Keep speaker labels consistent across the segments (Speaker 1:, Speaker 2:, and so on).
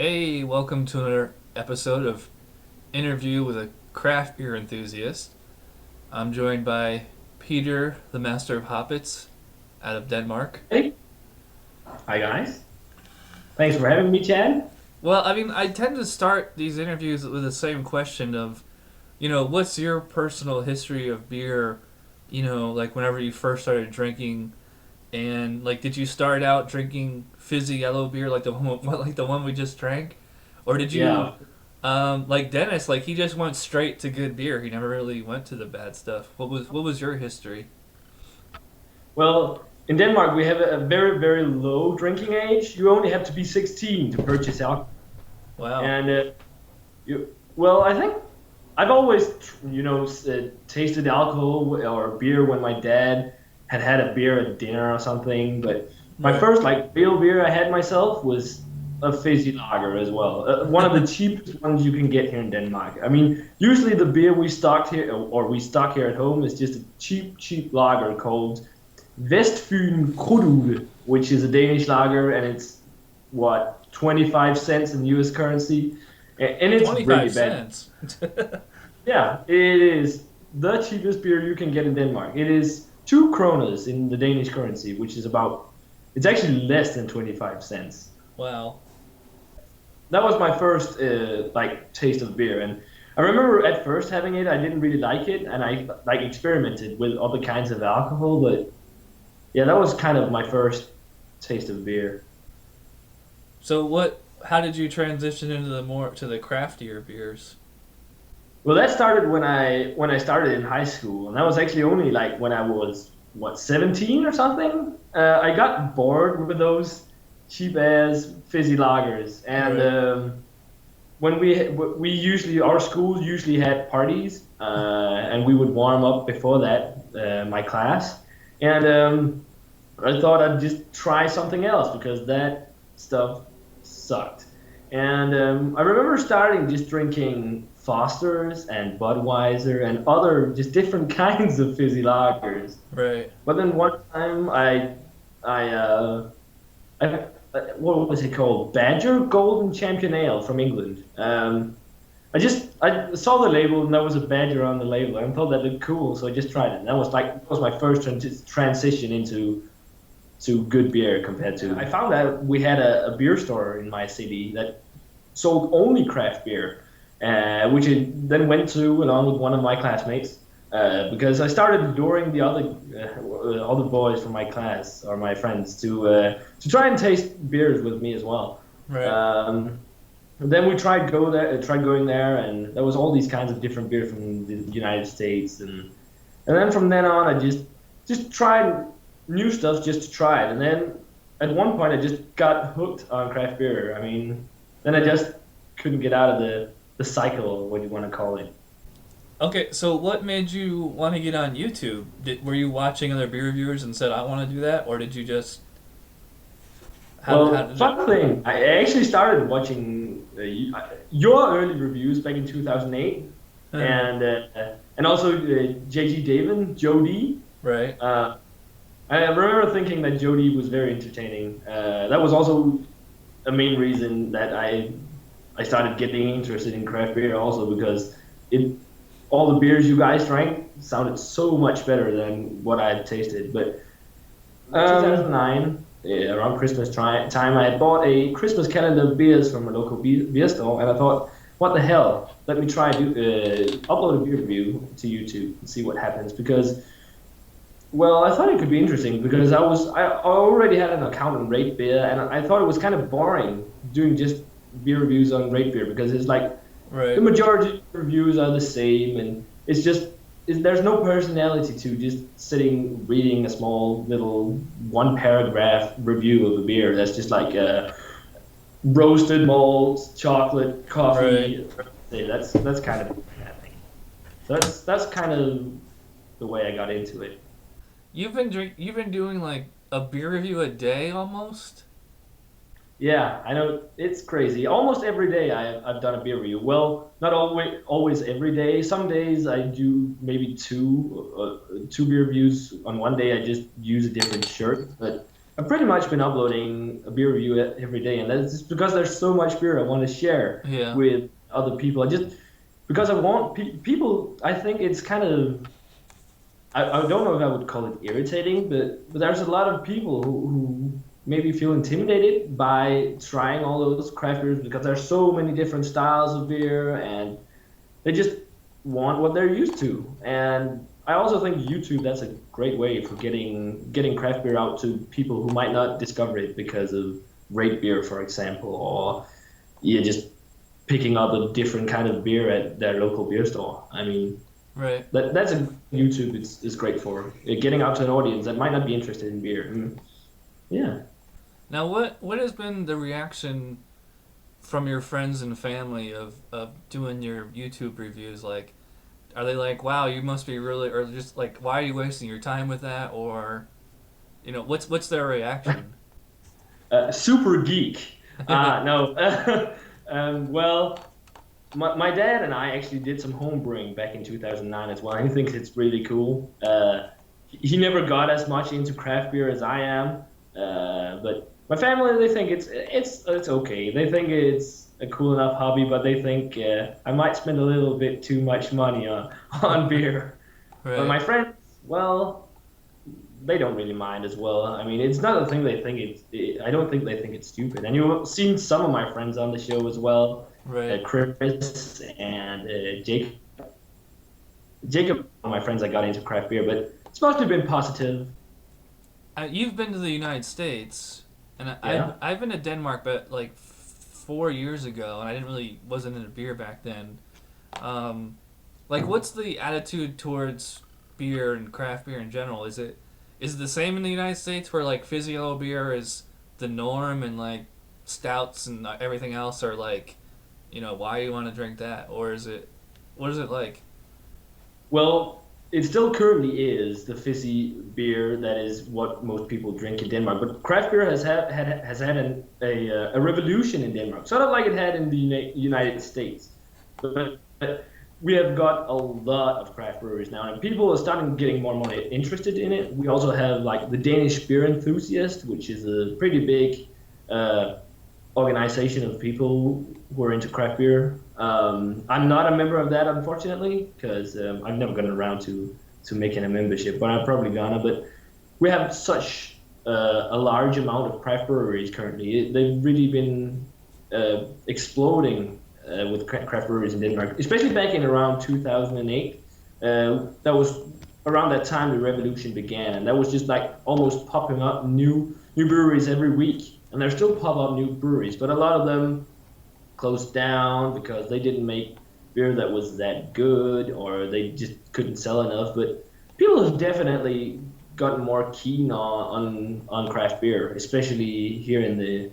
Speaker 1: Hey, welcome to another episode of Interview with a Craft Beer Enthusiast. I'm joined by Peter, the Master of Hoppets, out of Denmark.
Speaker 2: Hey, hi guys. Thanks for having me, Chad.
Speaker 1: Well, I tend to start these interviews with the same question of, what's your personal history of beer? Like whenever you first started drinking, and like, did you start out drinking fizzy yellow beer like the one, like the one we just drank, or did you
Speaker 2: Yeah.
Speaker 1: like Dennis, like he just went straight to good beer. He never really went to the bad stuff. What was your history?
Speaker 2: Well, in Denmark we have a very, very low drinking age. You only have to be 16 to purchase alcohol.
Speaker 1: Wow.
Speaker 2: And I think I've always, tasted alcohol or beer when my dad had a beer at dinner or something. But my
Speaker 1: Right.
Speaker 2: first like real beer I had myself was a fizzy lager as well. One of the cheapest ones you can get here in Denmark. I mean, usually the beer we stocked here or we stock here at home is just a cheap lager called Vestfyn Krudtugge, which is a Danish lager, and it's what 25 cents in U.S. currency, and it's really
Speaker 1: 25
Speaker 2: bad.
Speaker 1: cents.
Speaker 2: Yeah, it is the cheapest beer you can get in Denmark. It is 2 kroner in the Danish currency, which is about it's actually less than 25 cents.
Speaker 1: Wow.
Speaker 2: That was my first like taste of beer, and I remember at first having it, I didn't really like it, and I like experimented with other kinds of alcohol, but yeah, that was kind of my first taste of beer.
Speaker 1: So what? How did you transition into the craftier beers?
Speaker 2: Well, that started when I started in high school, and that was actually only like when I was what 17 or something. I got bored with those cheap ass fizzy lagers, and
Speaker 1: Right.
Speaker 2: when we usually our school usually had parties, and we would warm up before that my class, and I thought I'd just try something else because that stuff sucked. And I remember starting just drinking Foster's and Budweiser and other just different kinds of fizzy lagers.
Speaker 1: Right.
Speaker 2: But then one time I, I what was it called? Badger Golden Champion Ale from England. I saw the label and there was a badger on the label and I thought that looked cool, so I just tried it. And that was my first transition into to good beer compared to. I found that we had a beer store in my city that sold only craft beer, which I then went to along with one of my classmates because I started luring the other boys from my class or my friends to try and taste beers with me as well.
Speaker 1: Right.
Speaker 2: And then we tried going there, and there was all these kinds of different beer from the United States, and then from then on, I just tried new stuff just to try it. And then at one point, I just got hooked on craft beer. I mean, then I just couldn't get out of the cycle, what you want to call it.
Speaker 1: Okay, so what made you want to get on YouTube? Were you watching other beer reviewers and said I want to do that, or did you just how
Speaker 2: Well,
Speaker 1: did it?
Speaker 2: fun thing, I actually started watching your early reviews back in 2008, and also JG Davin, Joe D.
Speaker 1: Right.
Speaker 2: I remember thinking that Jody was very entertaining. That was also a main reason that I started getting interested in craft beer, also because it all the beers you guys drank sounded so much better than what I had tasted. But 2009, yeah, around time, I had bought a Christmas calendar of beers from a local beer store, and I thought, what the hell? Let me try to upload a beer review to YouTube and see what happens because. Well, I thought it could be interesting because I already had an account on Rate Beer and I thought it was kind of boring doing just beer reviews on Rate Beer because it's like the
Speaker 1: Right.
Speaker 2: majority of reviews are the same and there's no personality to just sitting reading a small little one paragraph review of a beer that's just like roasted malt, chocolate,
Speaker 1: Right.
Speaker 2: coffee. That's kind of so that's kind of the way I got into it.
Speaker 1: You've been doing like a beer review a day almost.
Speaker 2: Yeah, I know it's crazy. Almost every day I've done a beer review. Well, not always every day. Some days I do maybe two beer reviews. On one day I just use a different shirt. But I've pretty much been uploading a beer review every day, and that's just because there's so much beer I want to share
Speaker 1: Yeah.
Speaker 2: with other people. I just because I want people. I think it's kind of I don't know if I would call it irritating, but there's a lot of people who maybe feel intimidated by trying all those craft beers because there's so many different styles of beer, and they just want what they're used to. And I also think YouTube, that's a great way for getting craft beer out to people who might not discover it because of rate beer, for example, or yeah, just picking up a different kind of beer at their local beer store. I mean,
Speaker 1: Right.
Speaker 2: that's a YouTube is great for getting out to an audience that might not be interested in beer. Yeah.
Speaker 1: Now, what has been the reaction from your friends and family of doing your YouTube reviews? Like, are they like, "Wow, you must be really," or just like, "Why are you wasting your time with that?" Or, what's their reaction?
Speaker 2: Super geek. No. Well, my dad and I actually did some home brewing back in 2009 as well. He thinks it's really cool. He never got as much into craft beer as I am, but my family, they think it's okay. They think it's a cool enough hobby, but they think I might spend a little bit too much money on beer. But
Speaker 1: Right.
Speaker 2: my friends, well, they don't really mind as well. I mean, it's not a thing they think I don't think they think it's stupid. And you've seen some of my friends on the show as well,
Speaker 1: Right.
Speaker 2: Chris and Jacob. Jacob, my friends, I got into craft beer, but it's mostly been positive.
Speaker 1: You've been to the United States, and
Speaker 2: Yeah.
Speaker 1: I've been to Denmark, but like 4 years ago, and I didn't really wasn't into beer back then. Like, what's the attitude towards beer and craft beer in general? Is it the same in the United States where like fizzy yellow beer is the norm and like stouts and everything else are like, why you want to drink that, or is it what is it like?
Speaker 2: Well, it still currently is the fizzy beer that is what most people drink in Denmark. But craft beer has had a revolution in Denmark, sort of like it had in the United States. But we have got a lot of craft breweries now, and people are starting getting more and more interested in it. We also have like the Danish Beer Enthusiast, which is a pretty big uh, organization of people who are into craft beer. I'm not a member of that, unfortunately, because I've never gotten around to making a membership, but I'm probably gonna. But we have such a large amount of craft breweries currently. They've really been exploding with craft breweries in Denmark, especially back in around 2008. That was around that time the revolution began, and that was just like almost popping up new breweries every week. And there still pop up new breweries, but a lot of them closed down because they didn't make beer that was that good, or they just couldn't sell enough. But people have definitely gotten more keen on craft beer, especially here in the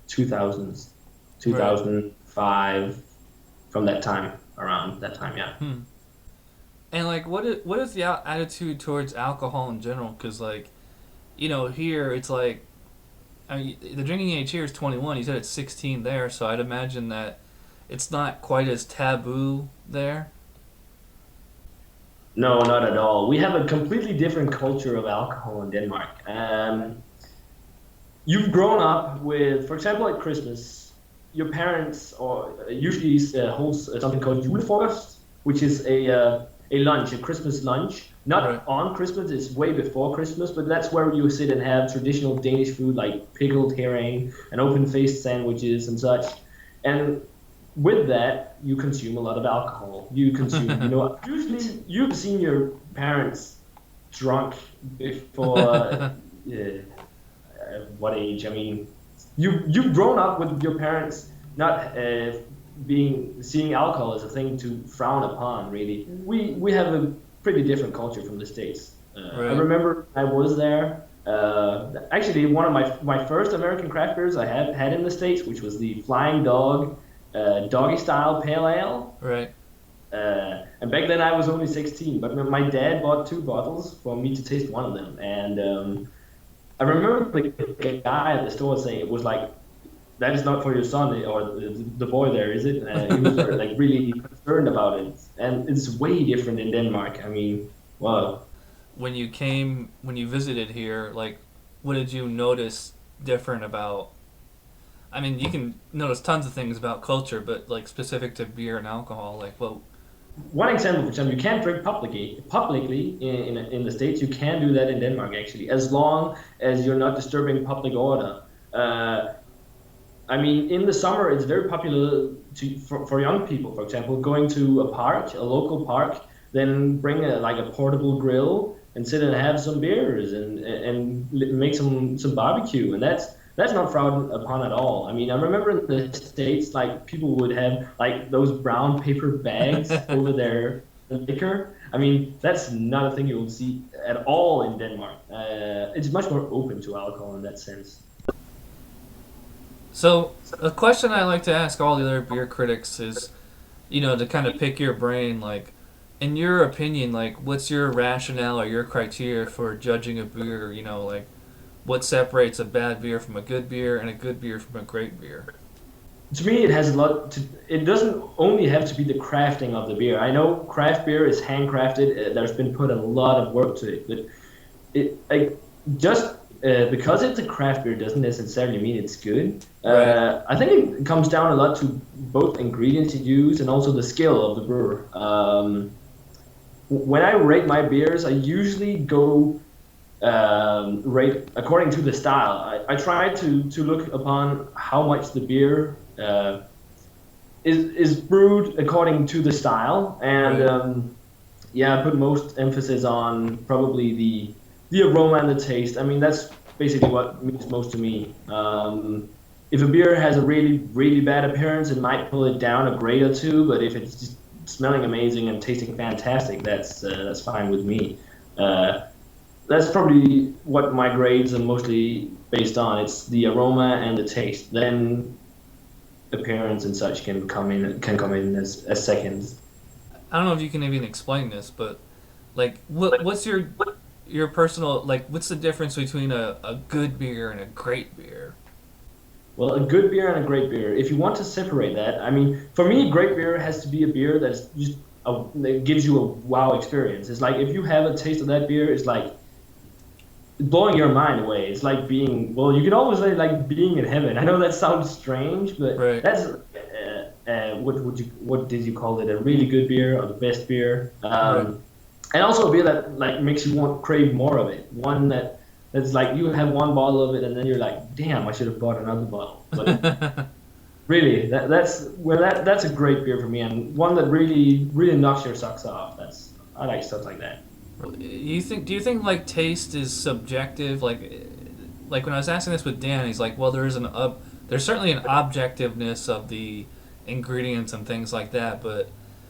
Speaker 2: 2000s,
Speaker 1: Right.
Speaker 2: 2005, from that time, around that time, yeah.
Speaker 1: Hmm. And like, what is the attitude towards alcohol in general? Because like, here it's like, I mean, the drinking age here is 21. You said it's 16 there, so I'd imagine that it's not quite as taboo there.
Speaker 2: No, not at all. We have a completely different culture of alcohol in Denmark. You've grown up with, for example, at Christmas, your parents or usually holds something called julefrokost, which is a lunch, a Christmas lunch.
Speaker 1: Right.
Speaker 2: Not on Christmas, it's way before Christmas, but that's where you sit and have traditional Danish food like pickled herring and open-faced sandwiches and such. And with that, you consume a lot of alcohol. You consume, usually you've seen your parents drunk before. What age? I mean, you've grown up with your parents not being seeing alcohol as a thing to frown upon. Really, we have a pretty different culture from the States. I
Speaker 1: Right.
Speaker 2: remember I was there. Actually, one of my first American craft beers I had in the States, which was the Flying Dog Doggy Style Pale Ale.
Speaker 1: Right.
Speaker 2: And back then I was only 16, but my dad bought two bottles for me to taste one of them. And I remember the guy at the store saying it was like, that is not for your son or the boy there, is it? He was like really concerned about it. And it's way different in Denmark. I mean, wow.
Speaker 1: When you visited here, like, what did you notice different about? I mean, you can notice tons of things about culture, but like specific to beer and alcohol, like well,
Speaker 2: One example, for example, you can't drink publicly in the States. You can do that in Denmark, actually, as long as you're not disturbing public order. Uh, I mean, in the summer, it's very popular for young people, for example, going to a park, a local park, then bring like a portable grill and sit and have some beers and make some barbecue, and that's not frowned upon at all. I mean, I remember in the States, like people would have like those brown paper bags over their liquor. I mean, that's not a thing you will see at all in Denmark. It's much more open to alcohol in that sense.
Speaker 1: so a question I like to ask all the other beer critics is, to kind of pick your brain, like, in your opinion, like, what's your rationale or your criteria for judging a beer? Like, what separates a bad beer from a good beer and a good beer from a great beer?
Speaker 2: To me, it has a lot to. It doesn't only have to be the crafting of the beer. I know craft beer is handcrafted. There's been put a lot of work to it, but it like just because it's a craft beer doesn't necessarily mean it's good.
Speaker 1: Right.
Speaker 2: I think it comes down a lot to both ingredients you use and also the skill of the brewer. When I rate my beers, I usually go rate according to the style. I try to look upon how much the beer is brewed according to the style, and
Speaker 1: Right.
Speaker 2: yeah, I put most emphasis on probably the aroma and the taste. I mean, that's basically what means most to me. If a beer has a really bad appearance, it might pull it down a grade or two. But if it's just smelling amazing and tasting fantastic, that's fine with me. That's probably what my grades are mostly based on. It's the aroma and the taste. Then appearance and such can come in as seconds.
Speaker 1: I don't know if you can even explain this, but like, what's your personal, like, what's the difference between a good beer and a great beer?
Speaker 2: Well, a good beer and a great beer. If you want to separate that, I mean, for me, great beer has to be a beer that gives you a wow experience. It's like if you have a taste of that beer, it's like blowing your mind away. It's like being, well, you can almost say like being in heaven. I know that sounds strange, but
Speaker 1: Right.
Speaker 2: that's what did you call it? A really good beer or the best beer?
Speaker 1: Right.
Speaker 2: And also a beer that like makes you want crave more of it. One that's like you have one bottle of it and then you're like, damn, I should have bought another bottle. But really, that's a great beer for me, and one that really knocks your socks off. I like stuff like that.
Speaker 1: Do you think like taste is subjective? Like when I was asking this with Dan, he's like, well, there's certainly an objectiveness of the ingredients and things like that, but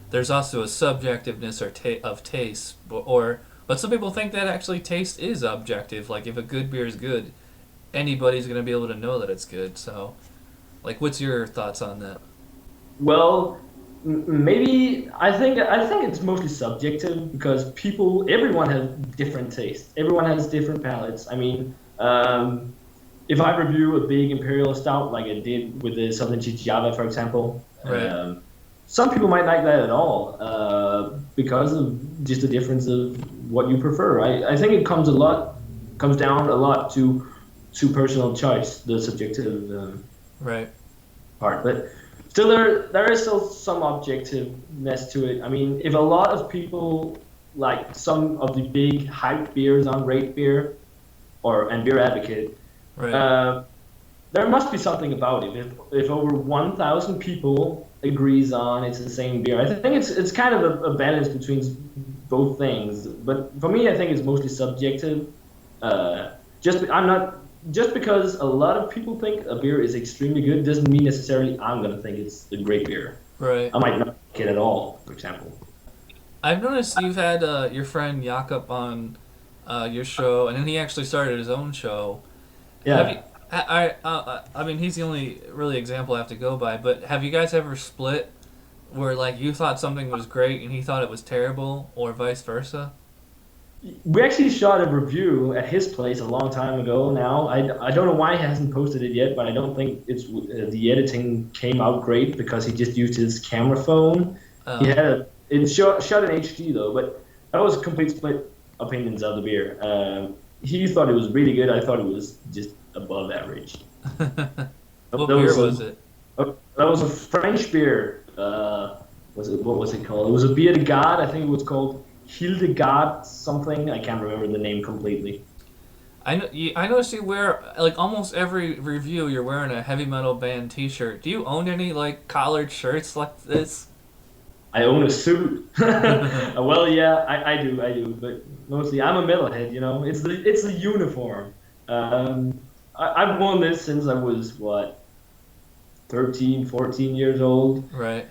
Speaker 1: there's also a subjectiveness of taste, but some people think that actually taste is objective. Like if a good beer is good, anybody's gonna be able to know that it's good. So, like, what's your thoughts on that?
Speaker 2: Well, maybe I think it's mostly subjective because everyone has different tastes. Everyone has different palates. I mean, if I review a big imperial stout like I did with the Southern Java, for example,
Speaker 1: Right.
Speaker 2: some people might like that at all because of just the difference of what you prefer. I think it comes down a lot to personal choice, the subjective
Speaker 1: Right.
Speaker 2: part. But still, there is still some objectiveness to it. I mean, if a lot of people like some of the big hype beers on Rate Beer and Beer Advocate,
Speaker 1: Right.
Speaker 2: uh, there must be something about it. If over 1,000 people agrees on it's the same beer, I think it's kind of a balance between both things. But for me, I think it's mostly subjective. I'm not just because a lot of people think a beer is extremely good doesn't mean necessarily I'm gonna think it's a great beer.
Speaker 1: Right.
Speaker 2: I might not like it at all, for example.
Speaker 1: I've noticed you've had your friend Jakob on your show, and then he actually started his own show. Have you?
Speaker 2: Yeah.
Speaker 1: I mean, he's the only really example I have to go by. But have you guys ever split, where like you thought something was great and he thought it was terrible, or vice versa?
Speaker 2: We actually shot a review at his place a long time ago now. I don't know why he hasn't posted it yet, but I don't think it's the editing came out great because he just used his camera phone. He
Speaker 1: Um,
Speaker 2: had it shot in HD though, but that was complete split opinions of the beer. he thought it was really good. I thought it was just above average.
Speaker 1: What
Speaker 2: That
Speaker 1: beer
Speaker 2: was
Speaker 1: was it?
Speaker 2: that was a French beer. What was it called? It was a beer de God. I think it was called Hildegard something. I can't remember the name completely.
Speaker 1: I noticed you wear like almost every review. You're wearing a heavy metal band T-shirt. Do you own any like collared shirts like this?
Speaker 2: I own a suit. Well, yeah, I do, but mostly I'm a metalhead. It's the uniform. I've worn this since I was what 13, 14 years old.
Speaker 1: Right.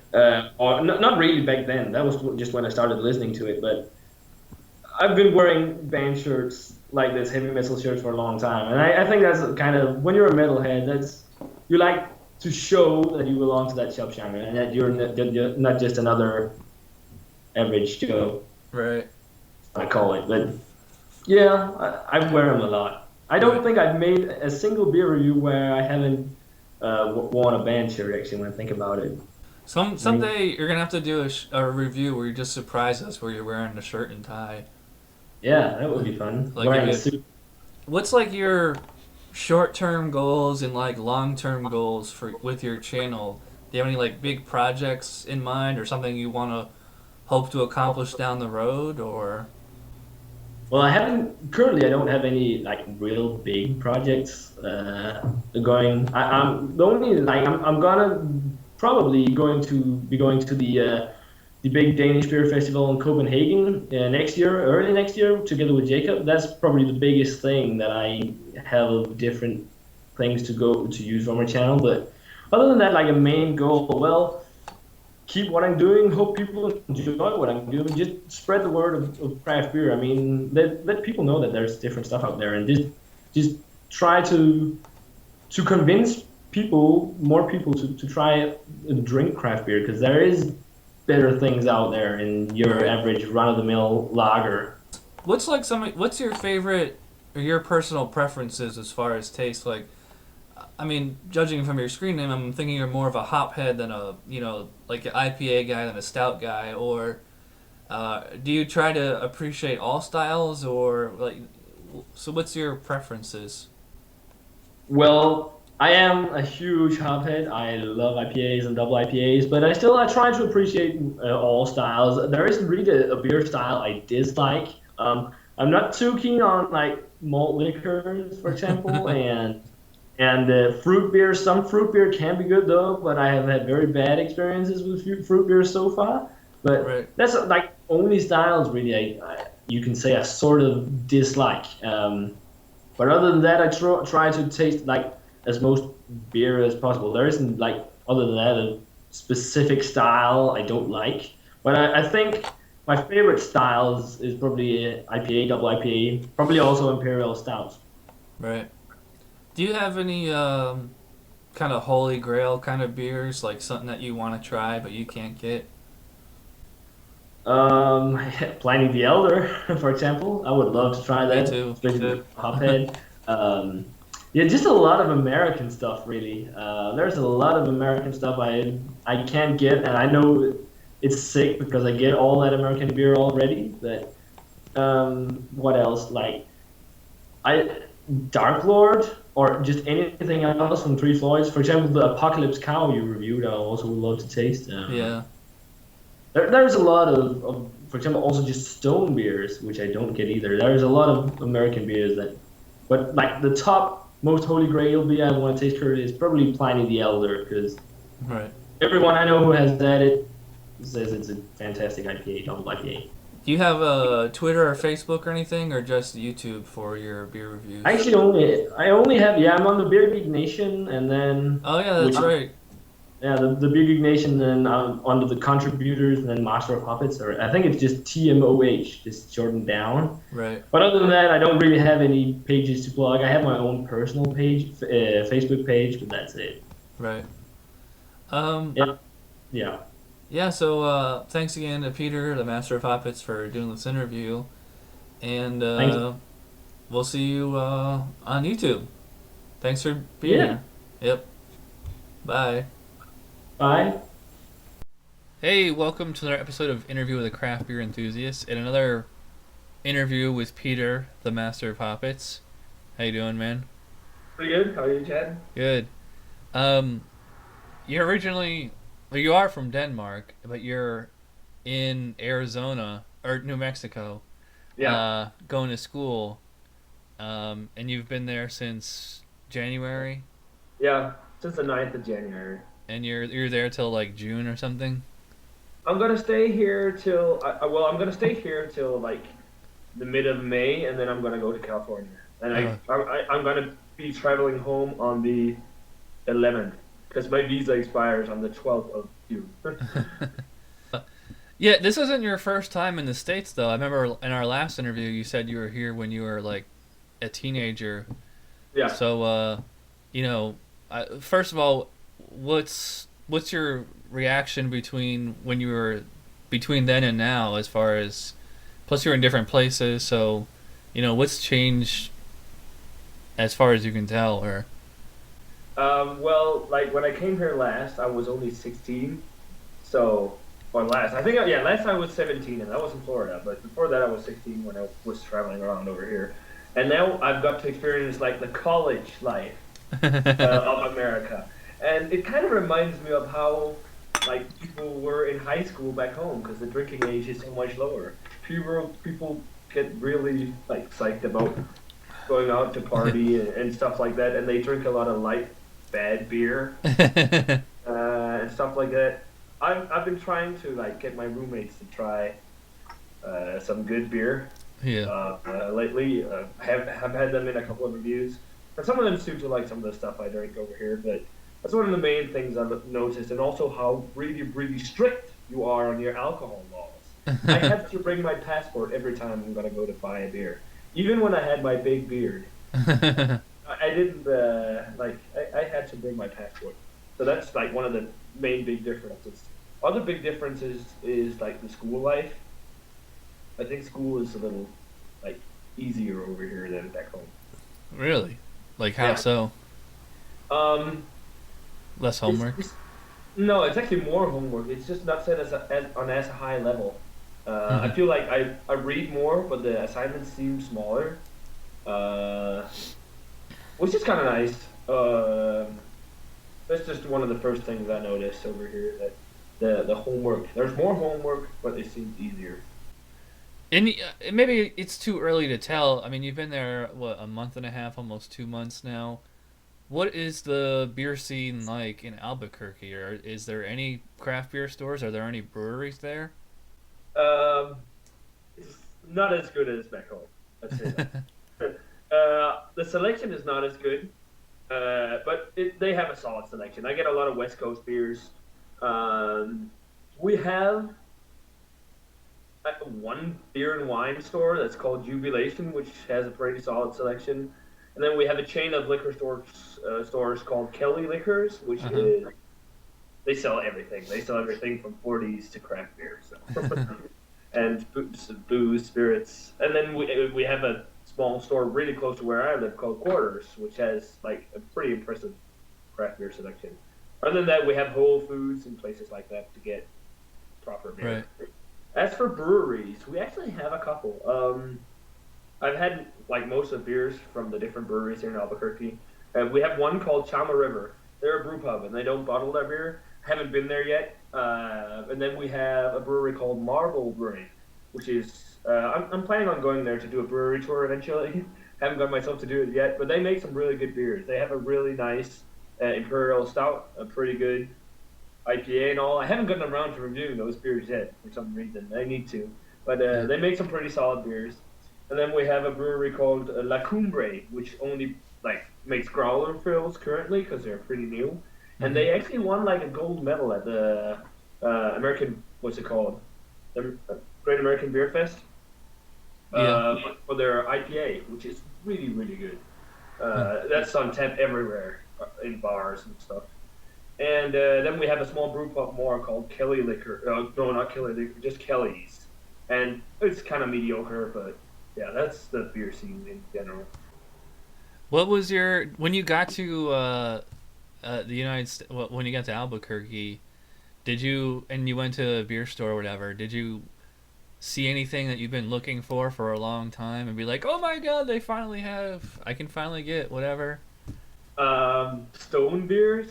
Speaker 2: Or not really back then. That was just when I started listening to it. But I've been wearing band shirts like this, heavy metal shirts for a long time, and I think that's kind of when you're a metalhead, that's you like to show that you belong to that subgenre and that you're not just another average Joe.
Speaker 1: Right.
Speaker 2: I call it, but yeah, I wear them a lot. I don't think I've made a single beer review where I haven't worn a band shirt. Actually, when I think about it.
Speaker 1: Someday you're gonna have to do a review where you just surprise us where you're wearing a shirt and tie.
Speaker 2: Yeah, that would be fun.
Speaker 1: Like
Speaker 2: Wearing a suit.
Speaker 1: what's like your short-term goals and like long-term goals for with your channel? Do you have any like big projects in mind or something you want to hope to accomplish down the road or?
Speaker 2: Well, I haven't currently. I don't have any like real big projects going. I'm the only like I'm gonna probably going to be going to the big Danish beer festival in Copenhagen next year, early next year, together with Jacob. That's probably the biggest thing that I have of different things to go to use on my channel. But other than that, like a main goal, well, keep what I'm doing. Hope people enjoy what I'm doing. Just spread the word of craft beer. I mean, let people know that there's different stuff out there, and just try to convince people, more people, to try and drink craft beer because there is better things out there in your average run-of-the-mill lager.
Speaker 1: What's your favorite or your personal preferences as far as taste? Like, I mean, judging from your screen name, I'm thinking you're more of a hophead than like an IPA guy than a stout guy. Or do you try to appreciate all styles, or like, so what's your preferences?
Speaker 2: Well, I am a huge hophead. I love IPAs and double IPAs, but I try to appreciate all styles. There isn't really a beer style I dislike. I'm not too keen on like malt liquors, for example, and fruit beer. Some fruit beer can be good though, but I have had very bad experiences with fruit beer so far. But
Speaker 1: Right.
Speaker 2: that's like only styles really you can say I sort of dislike. But other than that, I try to taste like as most beer as possible. There isn't like other than that a specific style I don't like. But I think my favorite styles is probably IPA, double IPA, probably also imperial stouts.
Speaker 1: Right. Do you have any kind of holy grail kind of beers, like something that you want to try but you can't get?
Speaker 2: Pliny the Elder, for example. I would love to try
Speaker 1: Me
Speaker 2: that,
Speaker 1: too.
Speaker 2: especially with Hophead. Yeah, just a lot of American stuff, really. There's a lot of American stuff I can't get, and I know it's sick because I get all that American beer already. But what else? Like I Dark Lord or just anything else from Three Floyds. For example, the Apocalypse Cow you reviewed, I also would love to taste.
Speaker 1: Yeah.
Speaker 2: There's a lot of, for example, also just stone beers, which I don't get either. There's a lot of American beers but like the top most holy grail beer I want to taste currently is probably Pliny the Elder, because
Speaker 1: Right.
Speaker 2: everyone I know who has had it says it's a fantastic IPA, double IPA.
Speaker 1: Do you have a Twitter or Facebook or anything, or just YouTube for your beer reviews?
Speaker 2: I only have, yeah, I'm on the Beer Geek Nation, and then
Speaker 1: Oh yeah, that's right.
Speaker 2: yeah, the Beer Geek Nation, then under the contributors, and then Master of Hoppets, or I think it's just TMOH, just shortened down.
Speaker 1: Right.
Speaker 2: But other than that, I don't really have any pages to plug. I have my own personal page, Facebook page, but that's it.
Speaker 1: Right.
Speaker 2: Yeah. Yeah.
Speaker 1: Yeah. So thanks again to Peter, the Master of Hoppets, for doing this interview, and
Speaker 2: Thanks.
Speaker 1: we'll see you on YouTube. Thanks for being here. Yep. Bye.
Speaker 2: Bye.
Speaker 1: Hey, welcome to another episode of Interview with a Craft Beer Enthusiast and another interview with Peter, the Master of Hoppets. How you doing, man?
Speaker 3: Pretty good. How are you, Chad?
Speaker 1: Good. Um, you're originally, well, you are from Denmark, but you're in Arizona or New Mexico,
Speaker 3: Yeah,
Speaker 1: going to school. And you've been there since January,
Speaker 3: yeah. Since the 9th of January.
Speaker 1: and you're there till like June or something.
Speaker 3: I'm gonna stay here till well, I'm gonna stay here till like the mid of May, and then I'm gonna go to California. And
Speaker 1: Uh,
Speaker 3: I'm gonna be traveling home on the 11th because my visa expires on the 12th of June.
Speaker 1: yeah, this isn't your first time in the States, though. I remember in our last interview, you said you were here when you were like a teenager.
Speaker 3: Yeah.
Speaker 1: So, you know, first of all, what's your reaction between when you were between then and now, as far as plus you're in different places, so what's changed as far as you can tell, or
Speaker 3: Well, like when I came here last, I was only 16. So, or last, I think, yeah, last I was 17, and that was in Florida. But before that, I was 16 when I was traveling around over here. And now I've got to experience like the college life of America, and it kind of reminds me of how like people were in high school back home because the drinking age is so much lower. People get really like psyched about going out to party and stuff like that, and they drink a lot of light, bad beer and stuff like that. I've been trying to like get my roommates to try some good beer
Speaker 1: yeah.
Speaker 3: lately. Have had them in a couple of reviews, and some of them seem to like some of the stuff I drink over here. But that's one of the main things I've noticed, and also how really strict you are on your alcohol laws. I have to bring my passport every time I'm gonna go to buy a beer, even when I had my big beard. I didn't I had to bring my passport. So that's like one of the main big differences. Other big differences is like the school life. I think school is a little like easier over here than back home.
Speaker 1: Really? Like how
Speaker 3: Yeah.
Speaker 1: so?
Speaker 3: Um,
Speaker 1: Less homework?
Speaker 3: it's no, it's actually more homework. It's just not set on as a high level. I feel like I read more, but the assignments seem smaller, uh, which is kind of nice. That's just one of the first things I noticed over here that the homework there's more homework, but it seems easier.
Speaker 1: And maybe it's too early to tell. I mean, you've been there what, a month and a half, almost 2 months now. What is the beer scene like in Albuquerque? Or is there any craft beer stores? Are there any breweries there?
Speaker 3: Um, it's not as good as back home. Let's say that. The selection is not as good, but they have a solid selection. I get a lot of West Coast beers. We have one beer and wine store that's called Jubilation, which has a pretty solid selection. And then we have a chain of liquor stores called Kelly Liquors, which
Speaker 1: Uh-huh.
Speaker 3: is they sell everything. They sell everything from 40s to craft beer, so and booze, spirits. And then we have a small store really close to where I live called Quarters, which has like a pretty impressive craft beer selection. Other than that, we have Whole Foods and places like that to get proper beer.
Speaker 1: Right.
Speaker 3: As for breweries, we actually have a couple. I've had like most of the beers from the different breweries here in Albuquerque. We have one called Chama River. They're a brew pub and they don't bottle their beer. Haven't been there yet. And then we have a brewery called Marble Brewing, which is I'm planning on going there to do a brewery tour eventually. Haven't got myself to do it yet, but they make some really good beers. They have a really nice imperial stout, a pretty good IPA and all. I haven't gotten around to reviewing those beers yet for some reason. I need to, but
Speaker 1: Yeah.
Speaker 3: they make some pretty solid beers. And then we have a brewery called La Cumbre, which only like makes growler fills currently because they're pretty new. And they actually won like a gold medal at the American, what's it called, the Great American Beer Fest
Speaker 1: Yeah.
Speaker 3: for their IPA, which is really good. That's on tap everywhere in bars and stuff. And then we have a small brew pub more called Kelly Liquor. No, not Kelly Liquor, just Kelly's. And it's kind of mediocre, but yeah, that's the beer scene in general.
Speaker 1: What was your when you got to the United States? When you got to Albuquerque, did you and you went to a beer store or whatever? Did you see anything that you've been looking for a long time and be like, oh my god, they finally have, I can finally get whatever?
Speaker 3: Stone beers.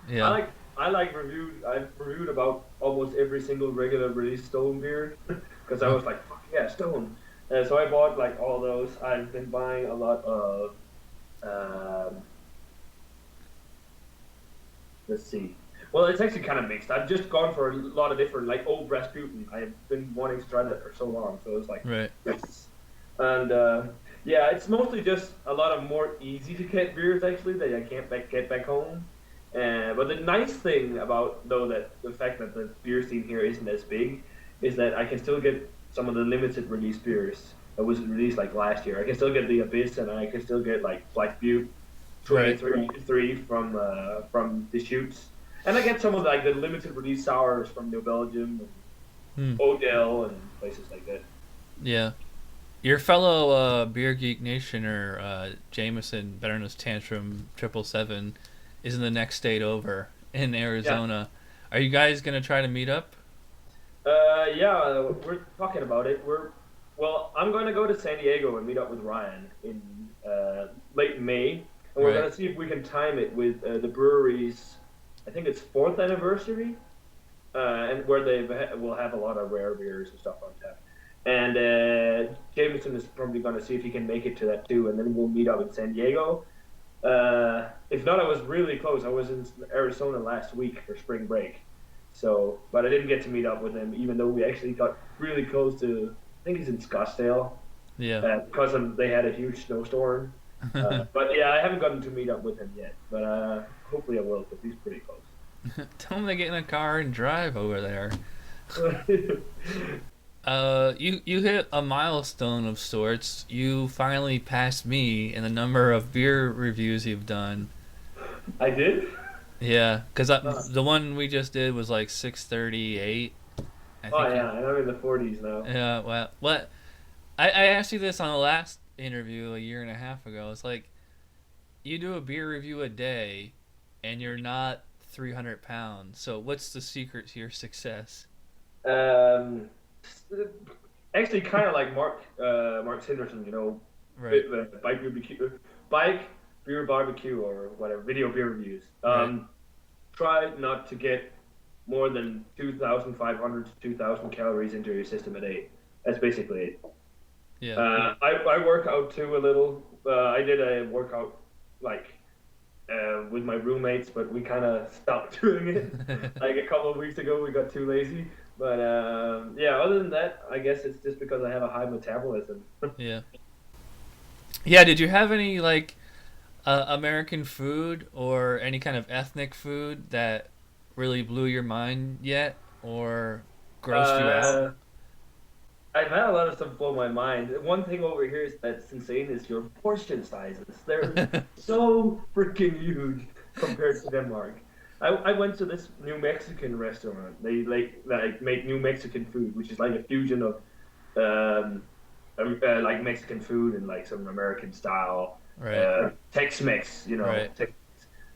Speaker 3: I
Speaker 1: Yeah.
Speaker 3: like I like reviewed. I've reviewed about almost every single regular release Stone beer because I was like, fuck yeah, Stone. So I bought like all those. I've been buying a lot of. Um, let's see. Well, it's actually kind of mixed. I've just gone for a lot of different, like Old Rasputin. I've been wanting to try that for so long, so it's like,
Speaker 1: Right.
Speaker 3: yes. And yeah, it's mostly just a lot of more easy to get beers actually that I can't get back home. But the nice thing about though that the fact that the beer scene here isn't as big is that I can still get some of the limited release beers that was released like last year. I can still get the Abyss and I can still get like Black Butte
Speaker 1: Right.
Speaker 3: 23 from the shoots. And I get some of like the limited release sours from New Belgium and
Speaker 1: Hmm.
Speaker 3: Odell and places like that.
Speaker 1: Yeah. Your fellow Beer Geek Nationer, Jameson, better known as Tantrum 777, is in the next state over in
Speaker 3: Yeah.
Speaker 1: Arizona. Are you guys going to try to meet up?
Speaker 3: Yeah, we're talking about it. Well, I'm going to go to San Diego and meet up with Ryan in late May, and we're
Speaker 1: Right.
Speaker 3: going to see if we can time it with the brewery's, I think it's fourth anniversary, and where will have a lot of rare beers and stuff on tap. And Jameson is probably going to see if he can make it to that too, and then we'll meet up in San Diego. If not, I was really close. I was in Arizona last week for spring break, so but I didn't get to meet up with him, even though we actually got really close to. I think he's in Scottsdale
Speaker 1: Yeah.
Speaker 3: because they had a huge snowstorm. But yeah, I haven't gotten to meet up with him yet, but hopefully I will because he's pretty close.
Speaker 1: Tell them to get in a car and drive over there. You hit a milestone of sorts. You finally passed me in the number of beer reviews you've done.
Speaker 3: I did.
Speaker 1: Yeah, because
Speaker 3: Uh,
Speaker 1: the one we just did was like 638. I
Speaker 3: oh
Speaker 1: think.
Speaker 3: yeah, and I'm in the 40s now.
Speaker 1: Yeah. Well, what? I asked you this on the last interview a year and a half ago. It's like you do a beer review a day, and you're not 300 pounds. So what's the secret to your success?
Speaker 3: Um, Actually, kind of like Mark Sanderson,
Speaker 1: Right.
Speaker 3: bike barbecue, bike beer barbecue or whatever video beer reviews.
Speaker 1: Right.
Speaker 3: Try not to get more than 2,500 to 2,000 calories into your system a day. That's basically it.
Speaker 1: Yeah.
Speaker 3: I work out too a little. I did a workout like with my roommates, but we kind of stopped doing it. Like a couple of weeks ago, we got too lazy. But yeah, other than that, I guess it's just because I have a high metabolism.
Speaker 1: Yeah. Yeah. Did you have any like American food or any kind of ethnic food that really blew your mind yet or grossed you out?
Speaker 3: Uh, I've had a lot of stuff blow my mind. One thing over here that's insane is your portion sizes. They're so freaking huge compared to Denmark. I went to this New Mexican restaurant. They like make New Mexican food, which is like a fusion of um, like Mexican food and like some American style
Speaker 1: Right.
Speaker 3: Tex-Mex,
Speaker 1: Right.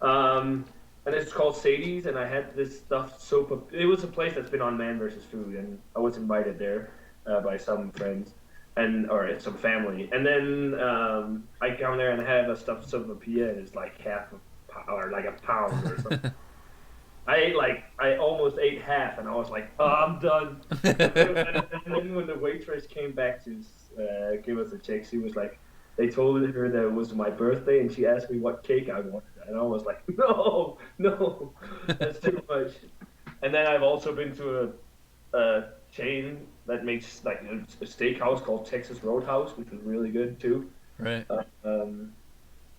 Speaker 3: and it's called Sadie's. And I had this stuffed sopa. It was a place that's been on Man versus Food, and I was invited there by some friends or some family. And then I come there and have a stuffed sopapilla, and it's like half a pound or like a pound or something. I almost ate half, and I was like, oh, I'm done. And then when the waitress came back to give us a check, she was like, they told her that it was my birthday, and she asked me what cake I wanted, and I was like, no, no, that's too much. And then I've also been to a chain that makes like a steakhouse called Texas Roadhouse, which was really good too.
Speaker 1: Right.
Speaker 3: Um,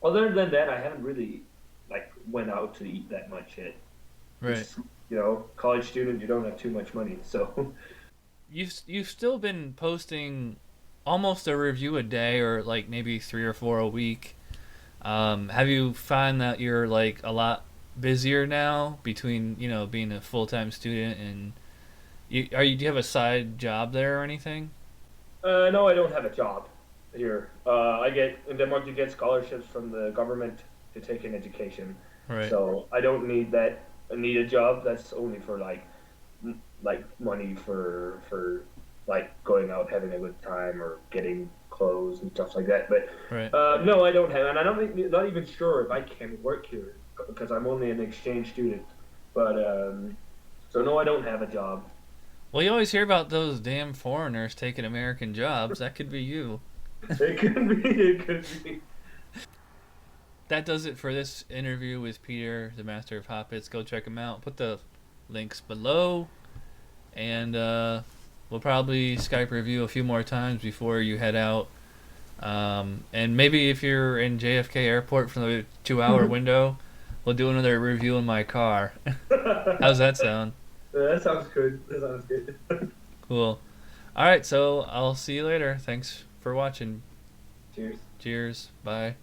Speaker 3: Other than that, I haven't really like went out to eat that much yet.
Speaker 1: Right.
Speaker 3: College student, you don't have too much money, so.
Speaker 1: You've still been posting almost a review a day or like maybe 3 or 4 a week. Have you found that you're like a lot busier now between being a full-time student and do you have a side job there or anything?
Speaker 3: No, I don't have a job here. In Denmark, you get scholarships from the government to take an education.
Speaker 1: Right.
Speaker 3: So I don't need that. I need a job. That's only for like money for like going out having a good time or getting clothes and stuff like that. But
Speaker 1: Right.
Speaker 3: no, I don't have, and I don't not even sure if I can work here because I'm only an exchange student. But so no, I don't have a job.
Speaker 1: Well, you always hear about those damn foreigners taking American jobs. That could be you.
Speaker 3: It could be. It could be.
Speaker 1: That does it for this interview with Peter, the Master of Hoppets. Go check him out. Put the links below. And we'll probably Skype review a few more times before you head out. And maybe if you're in JFK Airport for the 2-hour window, we'll do another review in my car. How's that sound?
Speaker 3: That sounds good. That sounds good.
Speaker 1: Cool. All right, so I'll see you later. Thanks for watching.
Speaker 3: Cheers.
Speaker 1: Cheers. Bye.